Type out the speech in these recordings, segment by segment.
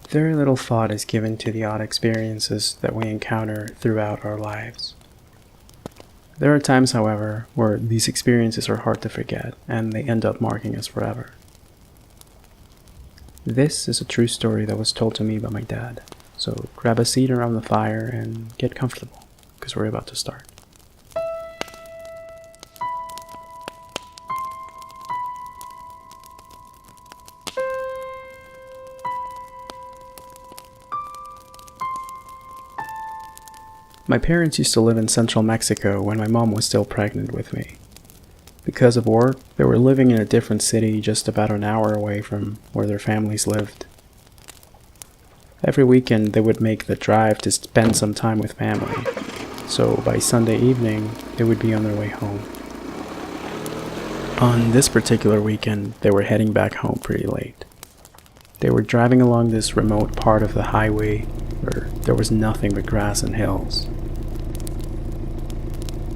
Very little thought is given to the odd experiences that we encounter throughout our lives. There are times, however, where these experiences are hard to forget and they end up marking us forever. This is a true story that was told to me by my dad, so grab a seat around the fire and get comfortable, because we're about to start. My parents used to live in central Mexico when my mom was still pregnant with me. Because of work, they were living in a different city just about an hour away from where their families lived. Every weekend they would make the drive to spend some time with family, so by Sunday evening they would be on their way home. On this particular weekend, they were heading back home pretty late. They were driving along this remote part of the highway where there was nothing but grass and hills.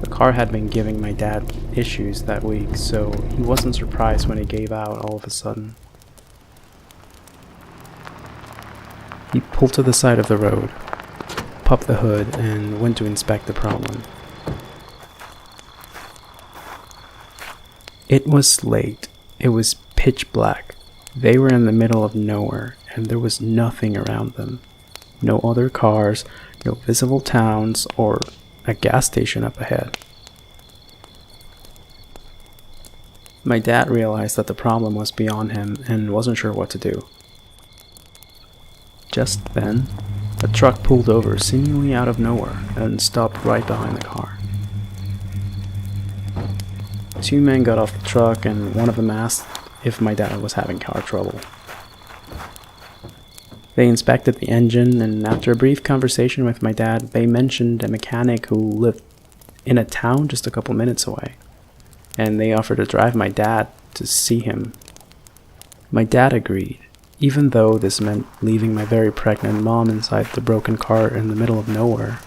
The car had been giving my dad issues that week, so he wasn't surprised when it gave out all of a sudden. He pulled to the side of the road, popped the hood, and went to inspect the problem. It was late. It was pitch black. They were in the middle of nowhere, and there was nothing around them. No other cars, no visible towns, or a gas station up ahead. My dad realized that the problem was beyond him and wasn't sure what to do. Just then, a truck pulled over seemingly out of nowhere and stopped right behind the car. Two men got off the truck and one of them asked if my dad was having car trouble. They inspected the engine, and after a brief conversation with my dad, they mentioned a mechanic who lived in a town just a couple minutes away, and they offered to drive my dad to see him. My dad agreed, even though this meant leaving my very pregnant mom inside the broken car in the middle of nowhere.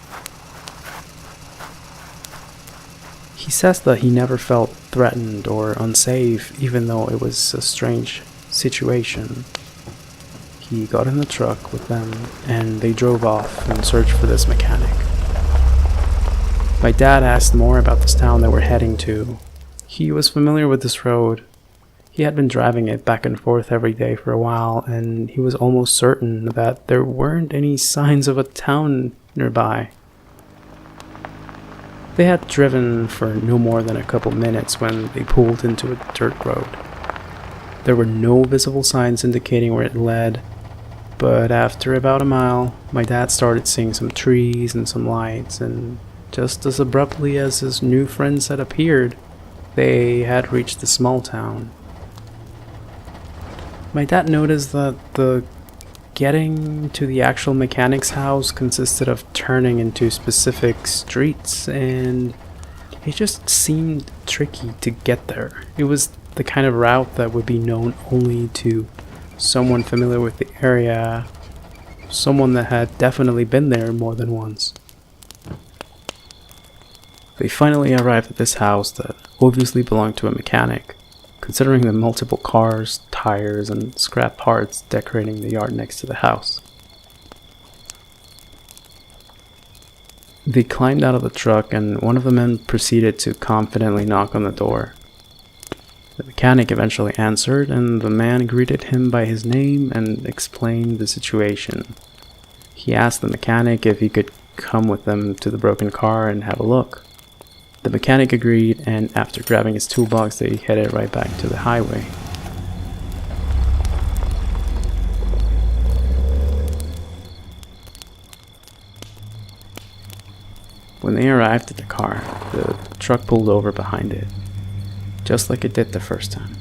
He says that he never felt threatened or unsafe, even though it was a strange situation. He got in the truck with them, and they drove off and searched for this mechanic. My dad asked more about this town they were heading to. He was familiar with this road. He had been driving it back and forth every day for a while, and he was almost certain that there weren't any signs of a town nearby. They had driven for no more than a couple minutes when they pulled into a dirt road. There were no visible signs indicating where it led, but after about a mile, my dad started seeing some trees and some lights, and just as abruptly as his new friends had appeared, they had reached the small town. My dad noticed that the getting to the actual mechanic's house consisted of turning into specific streets, and it just seemed tricky to get there. It was the kind of route that would be known only to someone familiar with the area, someone that had definitely been there more than once. They finally arrived at this house that obviously belonged to a mechanic, considering the multiple cars, tires, and scrap parts decorating the yard next to the house. They climbed out of the truck, and one of the men proceeded to confidently knock on the door. The mechanic eventually answered, and the man greeted him by his name and explained the situation. He asked the mechanic if he could come with them to the broken car and have a look. The mechanic agreed, and after grabbing his toolbox, they headed right back to the highway. When they arrived at the car, the truck pulled over behind it, just like it did the first time.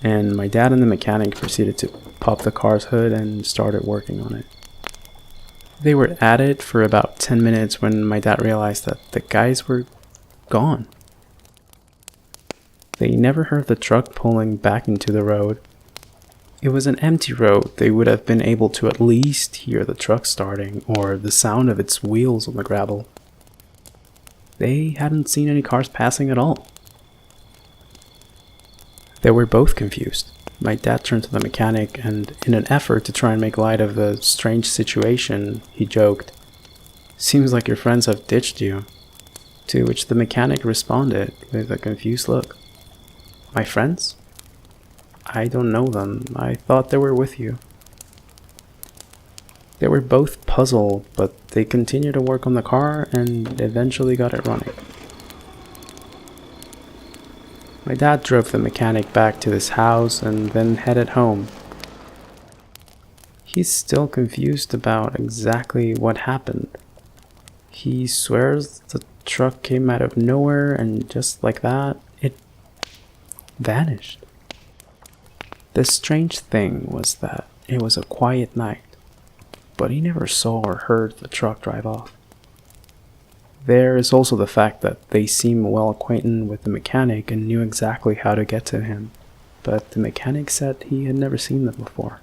And my dad and the mechanic proceeded to pop the car's hood and started working on it. They were at it for about 10 minutes when my dad realized that the guys were gone. They never heard the truck pulling back into the road. It was an empty road. They would have been able to at least hear the truck starting or the sound of its wheels on the gravel. They hadn't seen any cars passing at all. They were both confused. My dad turned to the mechanic, and in an effort to try and make light of the strange situation, he joked, "Seems like your friends have ditched you." To which the mechanic responded with a confused look. "My friends? I don't know them. I thought they were with you." They were both puzzled, but they continued to work on the car and eventually got it running. My dad drove the mechanic back to his house and then headed home. He's still confused about exactly what happened. He swears the truck came out of nowhere and just like that, it vanished. The strange thing was that it was a quiet night, but he never saw or heard the truck drive off. There is also the fact that they seem well acquainted with the mechanic and knew exactly how to get to him, but the mechanic said he had never seen them before.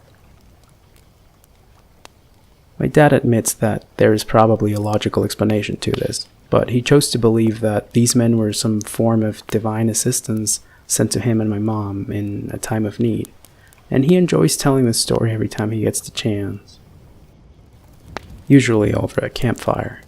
My dad admits that there is probably a logical explanation to this, but he chose to believe that these men were some form of divine assistance sent to him and my mom in a time of need, and he enjoys telling the story every time he gets the chance. Usually over a campfire.